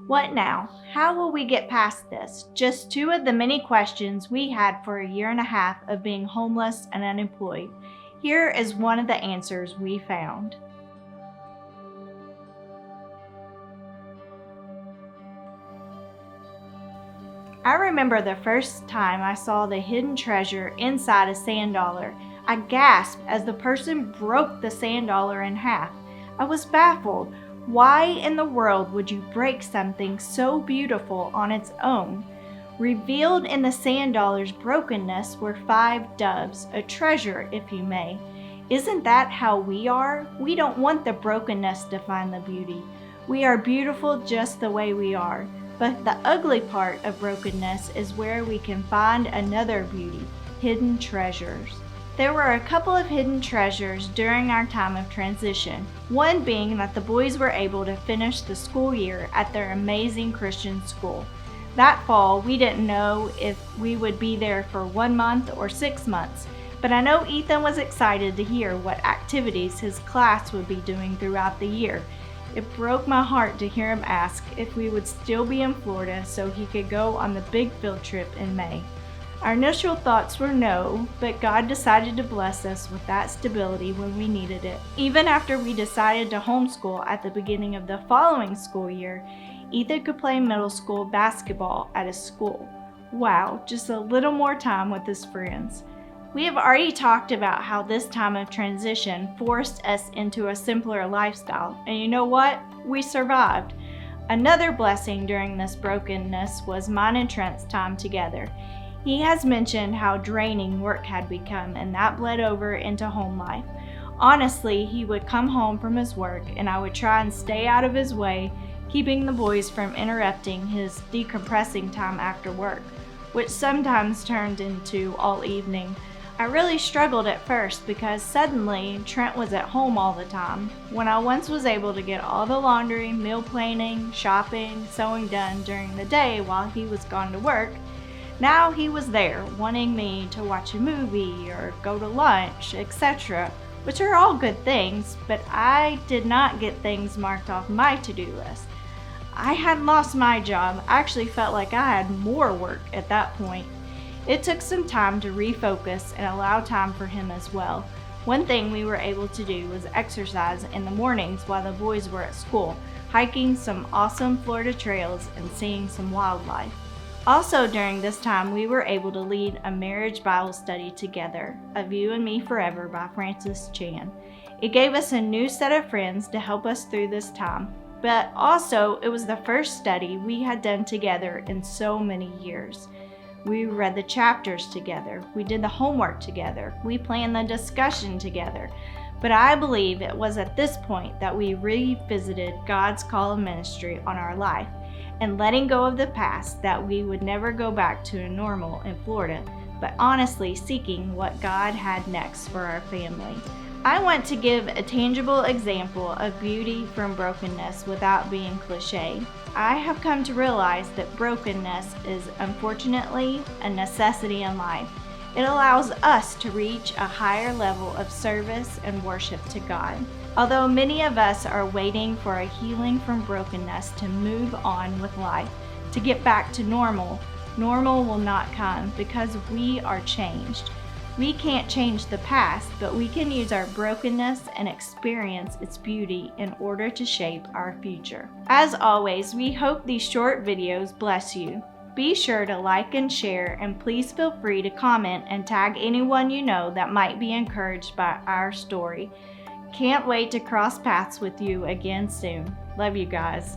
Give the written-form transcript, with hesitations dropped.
What now? How will we get past this? Just two of the many questions we had for a year and a half of being homeless and unemployed. Here is one of the answers we found. I remember the first time I saw the hidden treasure inside a sand dollar. I gasped as the person broke the sand dollar in half. I was baffled. Why in the world would you break something so beautiful on its own? Revealed in the sand dollar's brokenness were 5 doves, a treasure, if you may. Isn't that how we are? We don't want the brokenness to find the beauty. We are beautiful just the way we are. But the ugly part of brokenness is where we can find another beauty, hidden treasures. There were a couple of hidden treasures during our time of transition, one being that the boys were able to finish the school year at their amazing Christian school. That fall, we didn't know if we would be there for 1 month or 6 months, but I know Ethan was excited to hear what activities his class would be doing throughout the year. It broke my heart to hear him ask if we would still be in Florida so he could go on the big field trip in May. Our initial thoughts were no, but God decided to bless us with that stability when we needed it. Even after we decided to homeschool at the beginning of the following school year, Ethan could play middle school basketball at his school. Wow, just a little more time with his friends. We have already talked about how this time of transition forced us into a simpler lifestyle, and you know what? We survived. Another blessing during this brokenness was mine and Trent's time together. He has mentioned how draining work had become, and that bled over into home life. Honestly, he would come home from his work, and I would try and stay out of his way, keeping the boys from interrupting his decompressing time after work, which sometimes turned into all evening. I really struggled at first because suddenly Trent was at home all the time. When I once was able to get all the laundry, meal planning, shopping, sewing done during the day while he was gone to work, now he was there wanting me to watch a movie or go to lunch, etc., which are all good things, but I did not get things marked off my to-do list. I had lost my job. I actually felt like I had more work at that point. It took some time to refocus and allow time for him as well. One thing we were able to do was exercise in the mornings while the boys were at school, hiking some awesome Florida trails and seeing some wildlife. Also during this time, we were able to lead a marriage Bible study together, Of You and Me Forever by Francis Chan. It gave us a new set of friends to help us through this time, but also it was the first study we had done together in so many years. We read the chapters together, we did the homework together, we planned the discussion together. But I believe it was at this point that we revisited God's call of ministry on our life and letting go of the past, that we would never go back to a normal in Florida, but honestly seeking what God had next for our family. I want to give a tangible example of beauty from brokenness without being cliche. I have come to realize that brokenness is unfortunately a necessity in life. It allows us to reach a higher level of service and worship to God. Although many of us are waiting for a healing from brokenness to move on with life, to get back to normal, normal will not come because we are changed. We can't change the past, but we can use our brokenness and experience its beauty in order to shape our future. As always, we hope these short videos bless you. Be sure to like and share, and please feel free to comment and tag anyone you know that might be encouraged by our story. Can't wait to cross paths with you again soon. Love you guys.